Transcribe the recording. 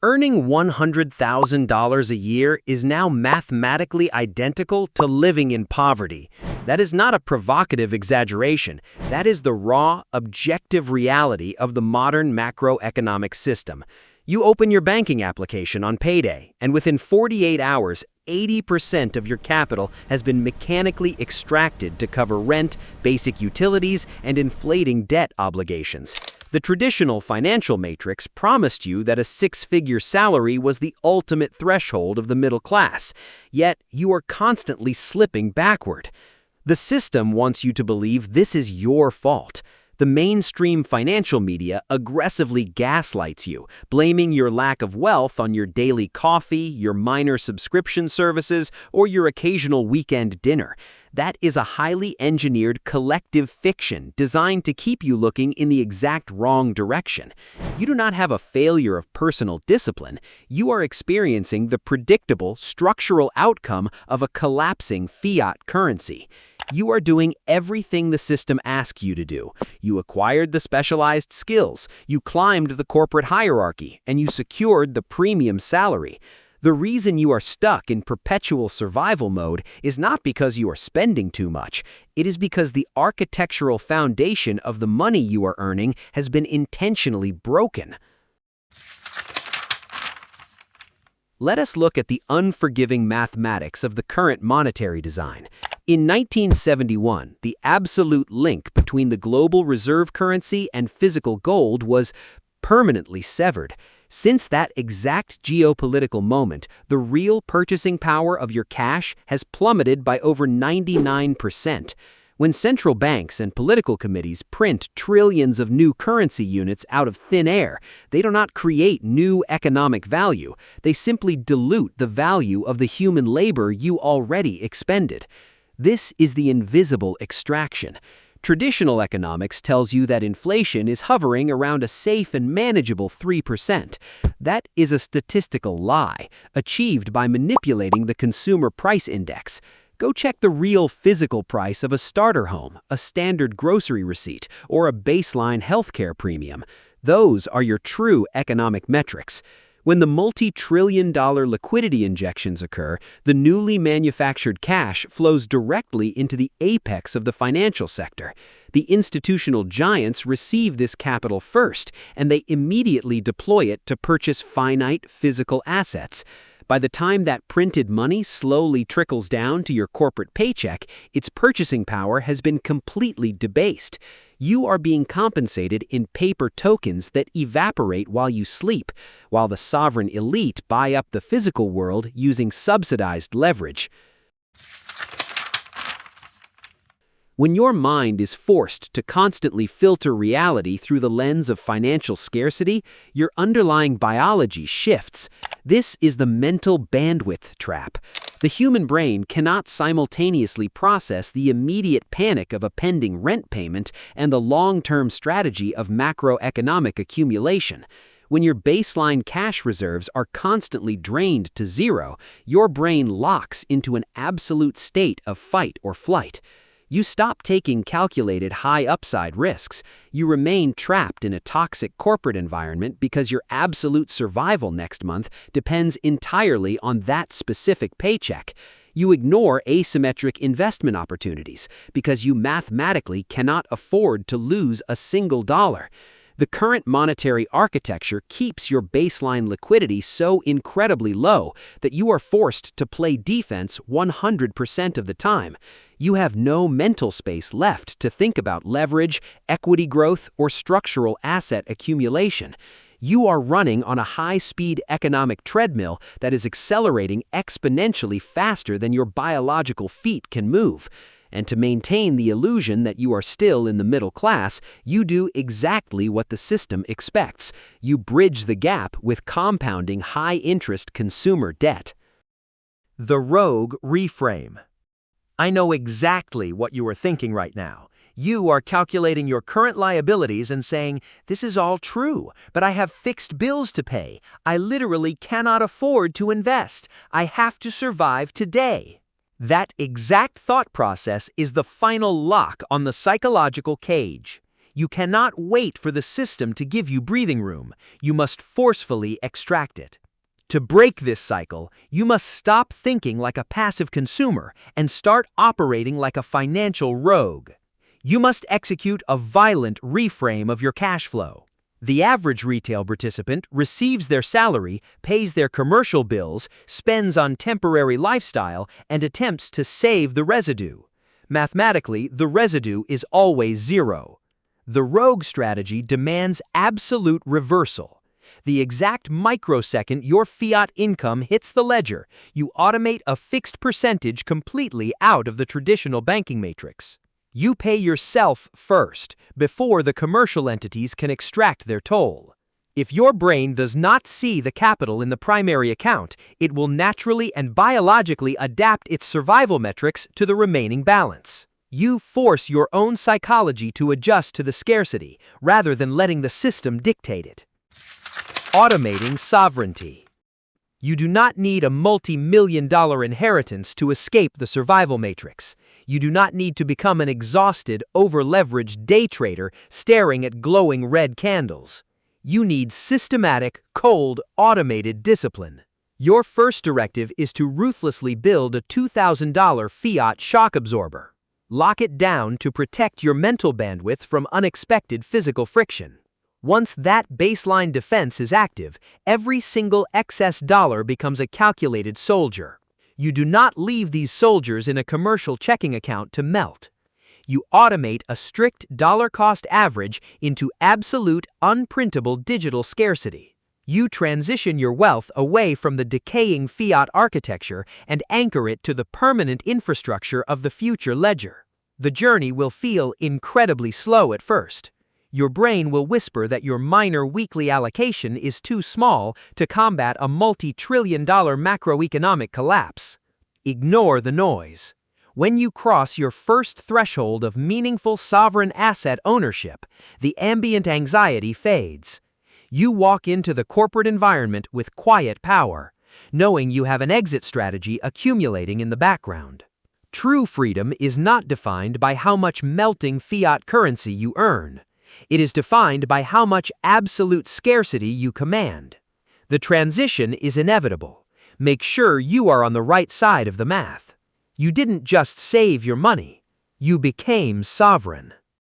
Earning $100,000 a year is now mathematically identical to living in poverty. That is not a provocative exaggeration. That is the raw, objective reality of the modern macroeconomic system. You open your banking application on payday, and within 48 hours, 80% of your capital has been mechanically extracted to cover rent, basic utilities, and inflating debt obligations. The traditional financial matrix promised you that a six-figure salary was the ultimate threshold of the middle class, yet you are constantly slipping backward. The system wants you to believe this is your fault. The mainstream financial media aggressively gaslights you, blaming your lack of wealth on your daily coffee, your minor subscription services, or your occasional weekend dinner. That is a highly engineered collective fiction designed to keep you looking in the exact wrong direction. You do not have a failure of personal discipline. You are experiencing the predictable, structural outcome of a collapsing fiat currency. You are doing everything the system asks you to do. You acquired the specialized skills, you climbed the corporate hierarchy, and you secured the premium salary. The reason you are stuck in perpetual survival mode is not because you are spending too much. It is because the architectural foundation of the money you are earning has been intentionally broken. Let us look at the unforgiving mathematics of the current monetary design. In 1971, the absolute link between the global reserve currency and physical gold was permanently severed. Since that exact geopolitical moment, the real purchasing power of your cash has plummeted by over 99%. When central banks and political committees print trillions of new currency units out of thin air, they do not create new economic value. They simply dilute the value of the human labor you already expended. This is the invisible extraction. Traditional economics tells you that inflation is hovering around a safe and manageable 3%. That is a statistical lie, achieved by manipulating the consumer price index. Go check the real physical price of a starter home, a standard grocery receipt, or a baseline healthcare premium. Those are your true economic metrics. When the multi-trillion-dollar liquidity injections occur, the newly manufactured cash flows directly into the apex of the financial sector. The institutional giants receive this capital first, and they immediately deploy it to purchase finite physical assets. By the time that printed money slowly trickles down to your corporate paycheck, its purchasing power has been completely debased. You are being compensated in paper tokens that evaporate while you sleep, while the sovereign elite buy up the physical world using subsidized leverage. When your mind is forced to constantly filter reality through the lens of financial scarcity, your underlying biology shifts. This is the mental bandwidth trap. The human brain cannot simultaneously process the immediate panic of a pending rent payment and the long-term strategy of macroeconomic accumulation. When your baseline cash reserves are constantly drained to zero, your brain locks into an absolute state of fight or flight. You stop taking calculated high-upside risks. You remain trapped in a toxic corporate environment because your absolute survival next month depends entirely on that specific paycheck. You ignore asymmetric investment opportunities because you mathematically cannot afford to lose a single dollar. The current monetary architecture keeps your baseline liquidity so incredibly low that you are forced to play defense 100% of the time. You have no mental space left to think about leverage, equity growth, or structural asset accumulation. You are running on a high-speed economic treadmill that is accelerating exponentially faster than your biological feet can move. And to maintain the illusion that you are still in the middle class, you do exactly what the system expects. You bridge the gap with compounding high-interest consumer debt. The rogue reframe. I know exactly what you are thinking right now. You are calculating your current liabilities and saying, "This is all true, but I have fixed bills to pay. I literally cannot afford to invest. I have to survive today." That exact thought process is the final lock on the psychological cage. You cannot wait for the system to give you breathing room. You must forcefully extract it. To break this cycle, you must stop thinking like a passive consumer and start operating like a financial rogue. You must execute a violent reframe of your cash flow. The average retail participant receives their salary, pays their commercial bills, spends on temporary lifestyle, and attempts to save the residue. Mathematically, the residue is always zero. The rogue strategy demands absolute reversal. The exact microsecond your fiat income hits the ledger, you automate a fixed percentage completely out of the traditional banking matrix. You pay yourself first, before the commercial entities can extract their toll. If your brain does not see the capital in the primary account, it will naturally and biologically adapt its survival metrics to the remaining balance. You force your own psychology to adjust to the scarcity, rather than letting the system dictate it. Automating sovereignty. You do not need a multi-million-dollar inheritance to escape the survival matrix. You do not need to become an exhausted, over-leveraged day trader staring at glowing red candles. You need systematic, cold, automated discipline. Your first directive is to ruthlessly build a $2,000 fiat shock absorber. Lock it down to protect your mental bandwidth from unexpected physical friction. Once that baseline defense is active, every single excess dollar becomes a calculated soldier. You do not leave these soldiers in a commercial checking account to melt. You automate a strict dollar-cost average into absolute, un-printable digital scarcity. You transition your wealth away from the decaying fiat architecture and anchor it to the permanent infrastructure of the future ledger. The journey will feel incredibly slow at first. Your brain will whisper that your minor weekly allocation is too small to combat a multi-trillion-dollar macroeconomic collapse. Ignore the noise. When you cross your first threshold of meaningful sovereign asset ownership, the ambient anxiety fades. You walk into the corporate environment with quiet power, knowing you have an exit strategy accumulating in the background. True freedom is not defined by how much melting fiat currency you earn. It is defined by how much absolute scarcity you command. The transition is inevitable. Make sure you are on the right side of the math. You didn't just save your money. You became sovereign.